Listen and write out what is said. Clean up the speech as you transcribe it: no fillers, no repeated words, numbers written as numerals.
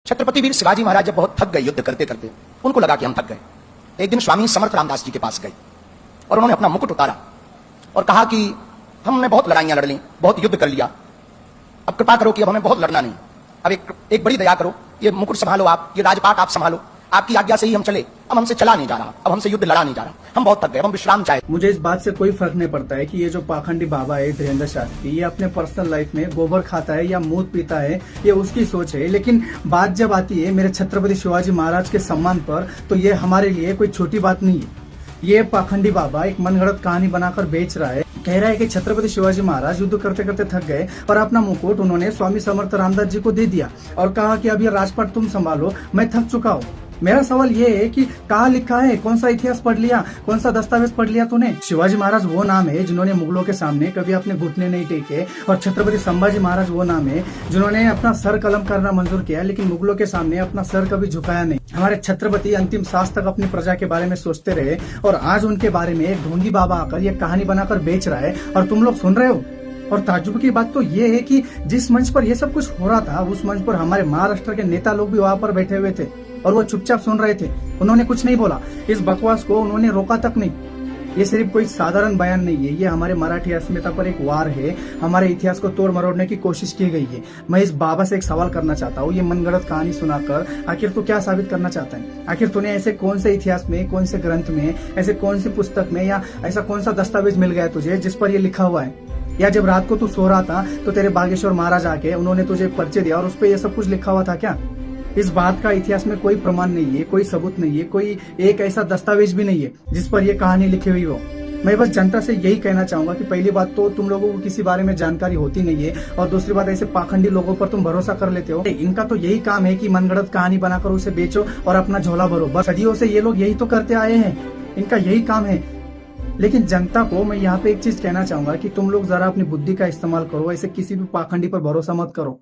छत्रपति वीर शिवाजी महाराज जब बहुत थक गए युद्ध करते करते, उनको लगा कि हम थक गए। एक दिन स्वामी समर्थ रामदास जी के पास गए और उन्होंने अपना मुकुट उतारा और कहा कि हमने बहुत लड़ाइयां लड़ ली, बहुत युद्ध कर लिया, अब कृपा करो कि अब हमें बहुत लड़ना नहीं, अब एक बड़ी दया करो, ये मुकुट संभालो, आप ये राजपाट आप संभालो, आपकी आज्ञा से ही हम चले, अब हमसे चला नहीं जा रहा, अब हमसे युद्ध लड़ा नहीं जा रहा, हम बहुत थक गए, हम विश्राम चाहे। मुझे इस बात से कोई फर्क नहीं पड़ता है कि ये जो पाखंडी बाबा है धीरेन्द्र शास्त्री, ये अपने पर्सनल लाइफ में गोबर खाता है या मूत पीता है, ये उसकी सोच है। लेकिन बात जब आती है मेरे छत्रपति शिवाजी महाराज के सम्मान पर, तो ये हमारे लिए कोई छोटी बात नहीं है। ये पाखंडी बाबा एक मनगढ़ंत कहानी बनाकर बेच रहा है, कह रहा है कि छत्रपति शिवाजी महाराज युद्ध करते करते थक गए और अपना मुकुट उन्होंने स्वामी समर्थ रामदास जी को दे दिया और कहा कि अब ये राजपाट तुम संभालो, मैं थक चुका हूँ। मेरा सवाल ये है कि कहाँ लिखा है, कौन सा इतिहास पढ़ लिया, कौन सा दस्तावेज पढ़ लिया तूने? शिवाजी महाराज वो नाम है जिन्होंने मुगलों के सामने कभी अपने घुटने नहीं टेके, और छत्रपति संभाजी महाराज वो नाम है जिन्होंने अपना सर कलम करना मंजूर किया लेकिन मुगलों के सामने अपना सर कभी झुकाया नहीं। हमारे छत्रपति अंतिम सांस तक अपनी प्रजा के बारे में सोचते रहे और आज उनके बारे में एक ढोंगी बाबा आकर ये कहानी बनाकर बेच रहा है और तुम लोग सुन रहे हो। और ताज्जुब की बात तो ये है कि जिस मंच पर ये सब कुछ हो रहा था, उस मंच पर हमारे महाराष्ट्र के नेता लोग भी वहाँ पर बैठे हुए थे और वो चुपचाप सुन रहे थे, उन्होंने कुछ नहीं बोला, इस बकवास को उन्होंने रोका तक नहीं। ये सिर्फ कोई साधारण बयान नहीं है, ये हमारे मराठी अस्मिता पर एक वार है, हमारे इतिहास को तोड़ मरोड़ने की कोशिश की गई है। मैं इस बाबा से एक सवाल करना चाहता हूँ, ये मनगढ़ंत कहानी सुनाकर आखिर तू क्या साबित करना चाहता है? आखिर तूने ऐसे कौन से इतिहास में, कौन से ग्रंथ में, ऐसे कौन सी पुस्तक में या ऐसा कौन सा दस्तावेज मिल गया तुझे जिस पर ये लिखा हुआ है? या जब रात को तू सो रहा था तो तेरे बागेश्वर महाराज आके उन्होंने तुझे पर्चे दिया और उस पर यह सब कुछ लिखा हुआ था क्या? इस बात का इतिहास में कोई प्रमाण नहीं है, कोई सबूत नहीं है, कोई एक ऐसा दस्तावेज भी नहीं है जिस पर यह कहानी लिखी हुई हो। मैं बस जनता से यही कहना चाहूंगा कि पहली बात तो तुम लोगों को किसी बारे में जानकारी होती नहीं है, और दूसरी बात ऐसे पाखंडी लोगों पर तुम भरोसा कर लेते हो। इनका तो यही काम है कि मनगढ़ंत कहानी बनाकर उसे बेचो और अपना झोला भरो। बस सदियों से ये लोग यही तो करते आए हैं, इनका यही काम है। लेकिन जनता को मैं यहाँ पे एक चीज कहना चाहूंगा कि तुम लोग जरा अपनी बुद्धि का इस्तेमाल करो, ऐसे किसी भी पाखंडी पर भरोसा मत करो।